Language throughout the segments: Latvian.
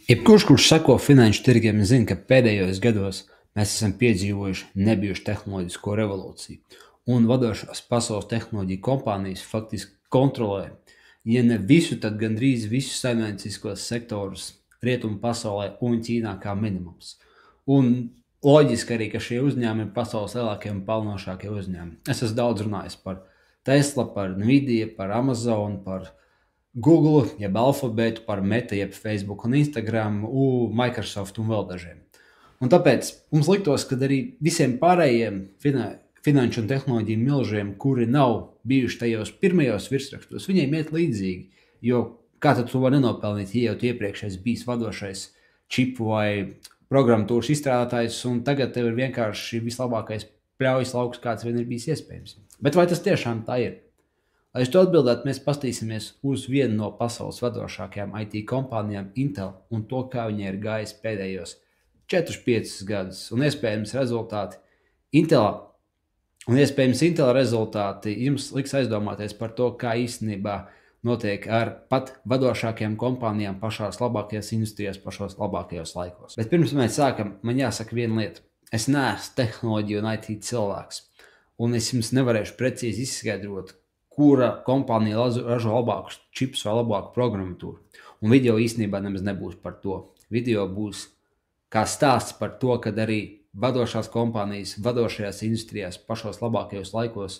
Jebkurš, kurš seko finanšu tirgiem, zina, ka pēdējos gados mēs esam piedzīvojuši nebijušu tehnoloģisko revolūciju, un vadošās pasaules tehnoloģiju kompānijas faktiski kontrolē, ja ne visu, tad gandrīz visus saimnieciskos sektorus rietumu pasaulē un Ķīnā kā minimums. Un loģiski arī, ka šie uzņēmumi ir pasaules lielākie un pelnošākie uzņēmumi. Es esmu daudz runājis par Tesla, par Nvidia, par Amazon, par Google, jeb Alphabet, par Meta, jeb Facebook un Instagram, Microsoft un vēl dažiem. Un tāpēc mums liktos, ka arī visiem pārējiem finanšu un tehnoloģiju milžiem, kuri nav bijuši tajos pirmajos virsrakstos, viņiem iet līdzīgi, jo kā tad tu vari nenopelnīt, ja jau tu iepriekš esi bijis vadošais čipu vai programmatūras izstrādātājs, un tagad tev ir vienkārši vislabākais pļaujas lauks, kāds vien ir bijis iespējams. Bet vai tas tiešām tā ir? Lai uz to atbildētu, mēs paskatīsimies uz vienu no pasaules vadošākajām IT kompānijām, Intel, un to, kā viņai ir gājis pēdējos 4-5 gadus. Un iespējams Intel rezultāti jums liks aizdomāties par to, kā īstenībā notiek ar pat vadošākajām kompānijām pašās labākajās industrijās, pašos labākajos laikos. Bet pirms mēs sākam, man jāsaka viena lieta. Es neesmu tehnoloģiju un IT cilvēks, un es jums nevarēšu precīzi izskaidrot, kura kompānija ražo labākus čipus vai labāku programmatūru. Un video īstenībā nemaz nebūs par to. Video būs kā stāsts par to, kad arī vadošās kompānijas, vadošajās industrijās, pašos labākajos laikos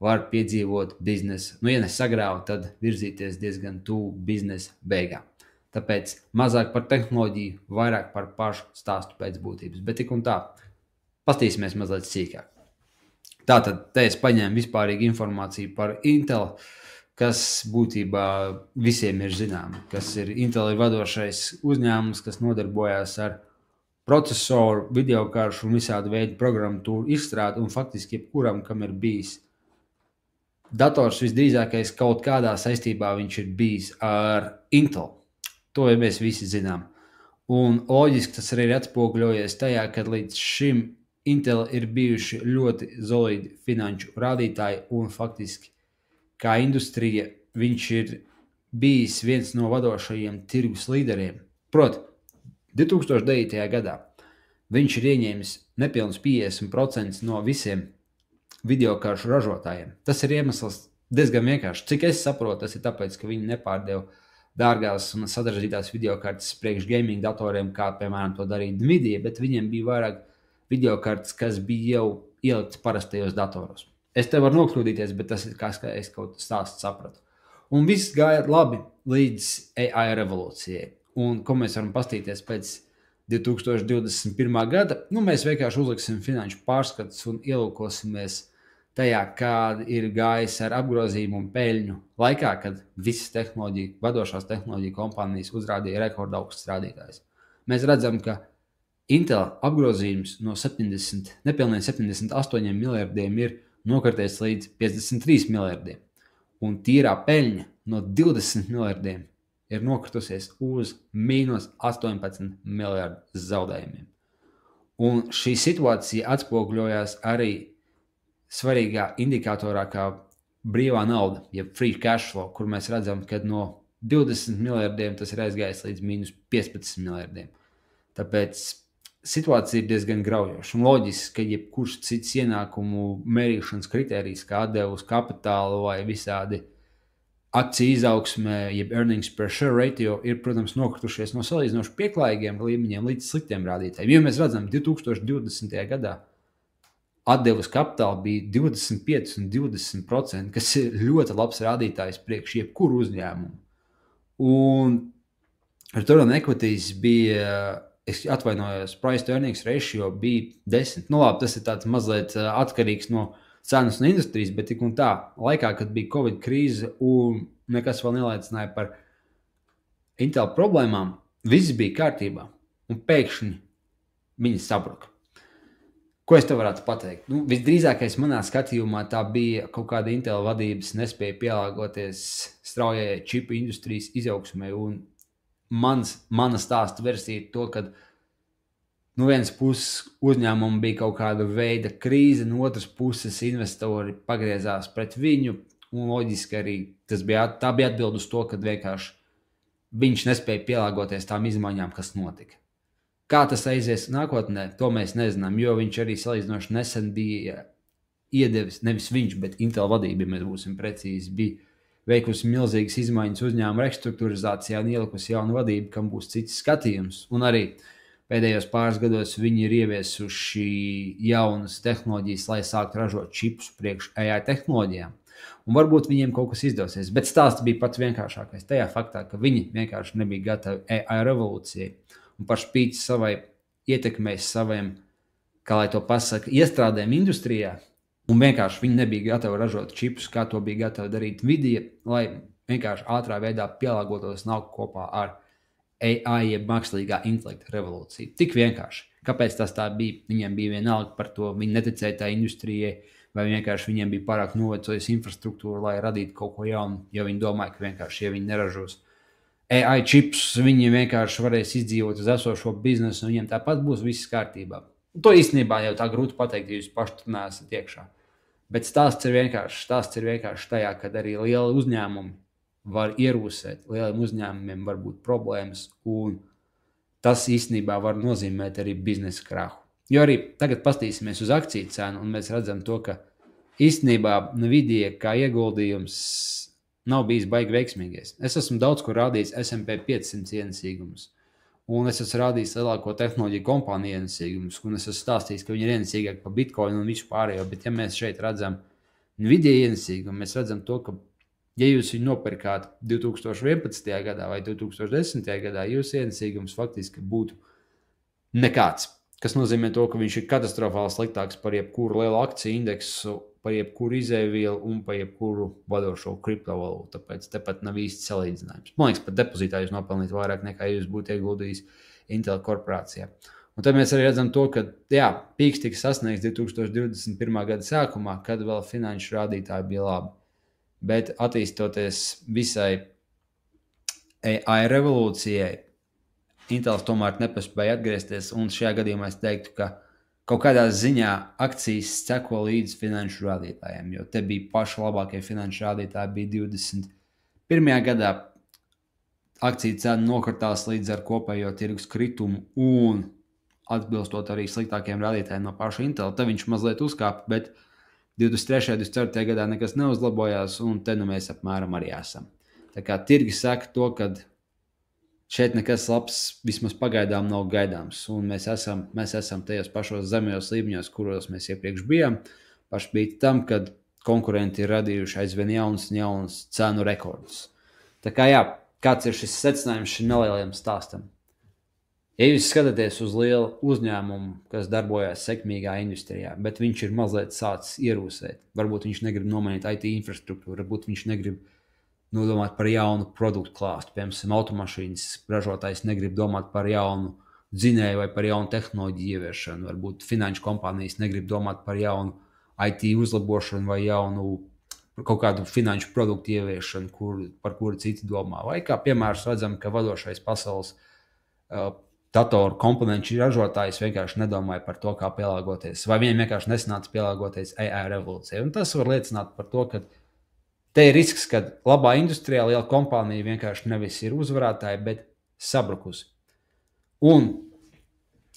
var piedzīvot biznesu. Ja nesagrāva, tad virzīties diezgan tuvu biznesa beigām. Tāpēc mazāk par tehnoloģiju, vairāk par pašu stāstu pēc būtības. Bet tik un tā, pastīsimies mazliet sīkāk. Tātad te es paņēmu vispārīgu informāciju par Intel, kas būtībā visiem ir zināma. Intel ir vadošais uzņēmums, kas nodarbojās ar procesoru, videokaršu un visādu veidu programmatūru izstrādi, un faktiski jebkuram, kam ir bijis dators, visdrīzākais kaut kādā saistībā viņš ir bijis ar Intel. To jau mēs visi zinām. Un loģiski tas arī ir atspoguļojies tajā, ka līdz šim Intel ir bijuši ļoti solidi finanšu rādītāji, un faktiski kā industrija viņš ir bijis viens no vadošajiem tirgus līderiem. Proti, 2009. gadā viņš ir ieņēmis nepilnus 50% no visiem videokaršu ražotājiem. Tas ir iemesls diezgan vienkārši. Cik es saprotu, tas ir tāpēc, ka viņi nepārdeva dārgās un sarežģītās videokartes priekš gaming datoriem, kā piemēram to darīja Nvidia, bet viņiem bija vairāk videokartes, kas bija jau ielikts parastajos datoros. Es te varu nokļūdīties, bet tas ir kā es kaut stāstu sapratu. Un viss gāja labi līdz AI revolūcijai. Un ko mēs varam pastīties pēc 2021. gada? Mēs vienkārši uzliksim finanšu pārskatus un ielūkosimies tajā, kāda ir gājis ar apgrozījumu un peļņu laikā, kad visas vadošās tehnoloģiju kompānijas uzrādīja rekordaugstus rādītājus. Mēs redzam, ka Intel apgrozījums no nepilniem 78 miljardiem ir nokarties līdz 53 miljardiem, un tīrā peļņa no 20 miljardiem ir nokritusies uz mīnus 18 miljardu zaudējumiem. Un šī situācija atspoguļojās arī svarīgā indikatorā kā brīvā nauda, jeb free cash flow, kur mēs redzam, ka no 20 miljardiem tas ir aizgājis līdz mīnus 15 miljardiem. Tāpēc situācija ir diezgan graujoša, un loģiski, ka jebkurš cits ienākumu mērīšanas kritērijs, kā atdeva uz kapitālu vai visādi akciju izaugsmē, jeb earnings per share ratio, ir, protams, nokritušies no salīdzinoši pieklājīgiem līmeņiem līdz sliktiem rādītājiem. Jo mēs redzam, 2020. gadā atdeva uz kapitālu bija 25 un 20%, kas ir ļoti labs rādītājs priekš jebkuru uzņēmumu. Un return on equities bija, es atvainojos, price to earnings ratio bija 10. Labi, tas ir tāds mazliet atkarīgs no cenas un industrijas, bet tik un tā, laikā, kad bija Covid krīze un nekas vēl neliecināja par Intel problēmām, viss bija kārtībā, un pēkšņi viņi sabruka. Ko es te varētu pateikt? Visdrīzākais manā skatījumā tā bija kaut kāda Intel vadības nespēja pielāgoties straujajai čipu industrijas izaugsmē, un mana stāsta versija ir to, ka no vienas puses uzņēmumam bija kaut kāda veida krīze, no otras puses investori pagriezās pret viņu, un loģiski arī tā bija atbild uz to, ka vienkārši viņš nespēja pielāgoties tām izmaiņām, kas notika. Kā tas aizies nākotnē, to mēs nezinām, jo viņš arī salīdzinoši nesen bija iedevis, nevis viņš, bet Intel vadība, ja mēs būsim precīzi, bija veikusi milzīgas izmaiņas uzņēmuma restruktūrizācijā un ielikusi jaunu vadību, kam būs cits skatījums. Un arī pēdējos pāris gados viņi ir ieviesuši jaunas tehnoloģijas, lai sāktu ražot čipus priekš AI tehnoloģijām. Un varbūt viņiem kaut kas izdosies, bet stāsts bija pats vienkāršākais tajā faktā, ka viņi vienkārši nebija gatavi AI revolūcijai. Un par spīti savai ietekmei, saviem, kā lai to pasaka, iestrādēm industrijā, un vienkārši viņi nebija gatavi ražot čipus, kā to bija gatavi darīt Nvidia, lai vienkārši ātrā veidā pielāgotos nākt kopā ar AI, jeb mākslīgā intelekta revolūciju. Tik vienkārši. Kāpēc tas tā bija? Viņiem bija vienalga par to, viņi neticēja tā industrijai, vai vienkārši viņiem bija pārāk novecojusi infrastruktūra, lai radītu kaut ko jaunu, jo viņi domāja, ka vienkārši, ja viņi neražos AI čips, viņi vienkārši varēs izdzīvot uz esošo biznesu, un viņiem tāpat būs viss kārtībā. Un to īstenībā jau tā grūti pateikt, ja jūs paši tur neesat iekšā. Bet stāsts ir vienkārši tajā, ka arī lieli uzņēmumi var ierūsēt, lieliem uzņēmumiem var būt problēmas, un tas īstenībā var nozīmēt arī biznesa krahu. Jo arī tagad pastīsimies uz akciju cenu, un mēs redzam to, ka īstenībā Nvidia kā ieguldījums nav bijis baigi veiksmīgais. Es esmu daudz kur rādījis S&P 500 ienesīgumus, un es esmu rādījis lielāko tehnoloģiju kompāniju ienesīgumus, un es esmu stāstījis, ka viņi ir ienesīgāki par Bitcoin un visu pārējo, bet ja mēs šeit redzam Nvidia ienesīgumu, mēs redzam to, ka ja jūs viņu nopirkāt 2011. gadā vai 2010. gadā, jūsu ienesīgums faktiski būtu nekāds. Kas nozīmē to, ka viņš ir katastrofāli sliktāks par jebkuru lielu akciju indeksu, par jebkuru izēvielu un par jebkuru vadošo kriptovalūtu. Tāpēc tepat nav īsti salīdzinājums. Man liekas, pat depozītā jūs nopelnīt vairāk nekā jūs būtu ieguldījis Intel korporācijā. Un tad mēs arī redzam to, ka pīks tika sasniegts 2021. gada sākumā, kad vēl finanšu rādītāji bija labi. Bet attīstoties visai AI revolūcijai, Intels tomēr nepaspēja atgriezties, un šajā gadījumā es teiktu, ka kaut kādā ziņā akcijas seko līdz finanšu rādītājiem, jo te bija paši labākie finanšu rādītāji, bija 21. gadā akciju cena nokritās līdz ar kopējo tirgus kritumu un atbilstot arī sliktākiem rādītājiem no paša Intel, te viņš mazliet uzkāpa, bet 23. un 24. gadā nekas neuzlabojās, un te nu mēs apmēram arī esam. Tā kā tirgi saka to, ka šeit nekas labs vismaz pagaidām nav gaidāms, un mēs esam tajos pašos zemajos līmeņos, kuros mēs iepriekš bijām, paši bija tam, kad konkurenti ir radījuši aizvien jaunas cenu rekordus. Tā kā kāds ir šis secinājums šim nelielajam stāstam? Ja jūs skatāties uz lielu uzņēmumu, kas darbojas sekmīgā industrijā, bet viņš ir mazliet sācis ierūsēt, varbūt viņš negrib nomainīt IT infrastruktūru, varbūt viņš negrib nodomāt par jaunu produktu klāstu, piemēram, automašīnas ražotājs negrib domāt par jaunu dzinēju vai par jaunu tehnoloģiju ieviešanu, varbūt finanšu kompānijas negrib domāt par jaunu IT uzlabošanu vai jaunu kaut kādu finanšu produktu ieviešanu, par kuru citi domā. Vai kā piemērs redzam, ka vadošais pasaules datoru komponentu ražotājs vienkārši nedomāja par to, kā pielāgoties, vai viņiem vienkārši nesanāca pielāgoties AI revolūcijai. Un tas var liecināt par to, ka te ir risks, ka labā industrijā liela kompānija vienkārši nevis ir uzvarētāja, bet sabrukusi. Un,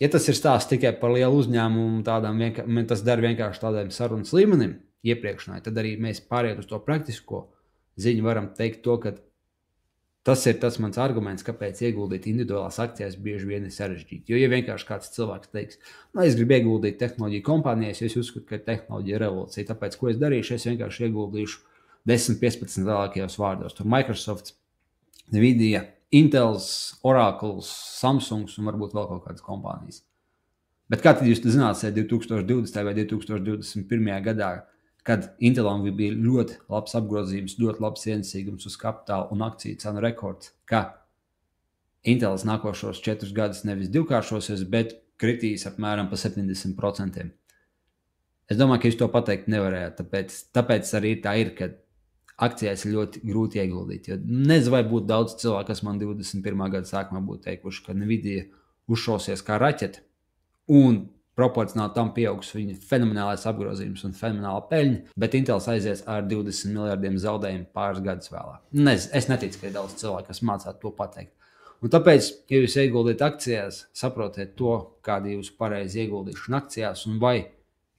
ja tas ir stāsts tikai par lielu uzņēmumu, tas dara vienkārši tādiem sarunas līmenim iepriekšnai, tad arī mēs pāriet uz to praktisko ziņu varam teikt to, ka tas ir tas mans arguments, kāpēc ieguldīt individuālās akcijās bieži vien ir sarežģīti. Jo, ja vienkārši kāds cilvēks teiks, es gribu ieguldīt tehnoloģiju kompānijās, jo es uzskatu, ka tehnoloģija ir revolūcija, tāpēc, ko es darīšu, es vienkārši ieguldīšu 10-15 lielākajos vārdos. Tur Microsoft, Nvidia, Intels, Oracle, Samsungs un varbūt vēl kaut kādas kompānijas. Bet kā tad jūs zināsiet 2020. vai 2021. gadā, kad Intelam bija ļoti labs apgrozījums, ļoti labs ienesīgums uz kapitāla un akciju cenu rekords, ka Intels nākošos 4 gadus nevis divkāršosies, bet kritīs apmēram pa 70%. Es domāju, ka jūs to pateikt nevarējāt, tāpēc arī tā ir, ka akcijās ir ļoti grūti ieguldīt. Jo nezinu, vai būtu daudz cilvēku, kas man 21. gada sākumā būtu teikuši, ka Nvidia uzšausies kā raķete, un proporcionāli tam pieaugs viņa fenomenālais apgrozījums un fenomenāla peļņa, bet Intels aizies ar 20 miljardiem zaudējumu pāris gadus vēlāk. Es neticu, ka ir daudz cilvēku, kas mācās to pateikt. Un tāpēc, ja jūs ieguldījat akcijās, saprotiet to, kāda ir jūsu pareiza ieguldīšana akcijās, un vai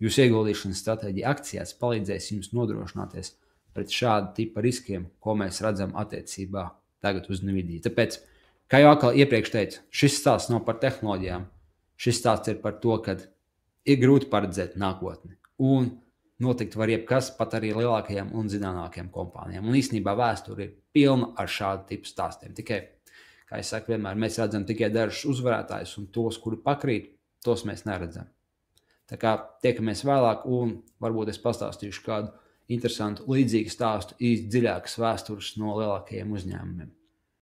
jūsu ieguldīšanas stratēģija akcijās palīdzēs jums nodrošināties pret šādu tipu riskiem, ko mēs redzam attiecībā tagad uz Nvidia. Tāpēc, kā jau atkal iepriekš teicu, šis stāsts nav par tehnoloģijām. Šis stāsts ir par to, ka ir grūti paredzēt nākotni. Un notikt var jebkas, pat arī lielākajām un zināmākajām kompānijām. Un īstenībā vēsture ir pilna ar šādu tipu stāstiem. Tikai, kā es saku, vienmēr mēs redzam tikai dažus uzvarētājus, un tos, kuri pakrīt, tos mēs neredzam. Tā kā tiekamies vēlāk, un varbūt es pastāstīšu kādu interesantu līdzīgu stāstu, īsti dziļākas vēstures no lielākajiem uzņēmumiem.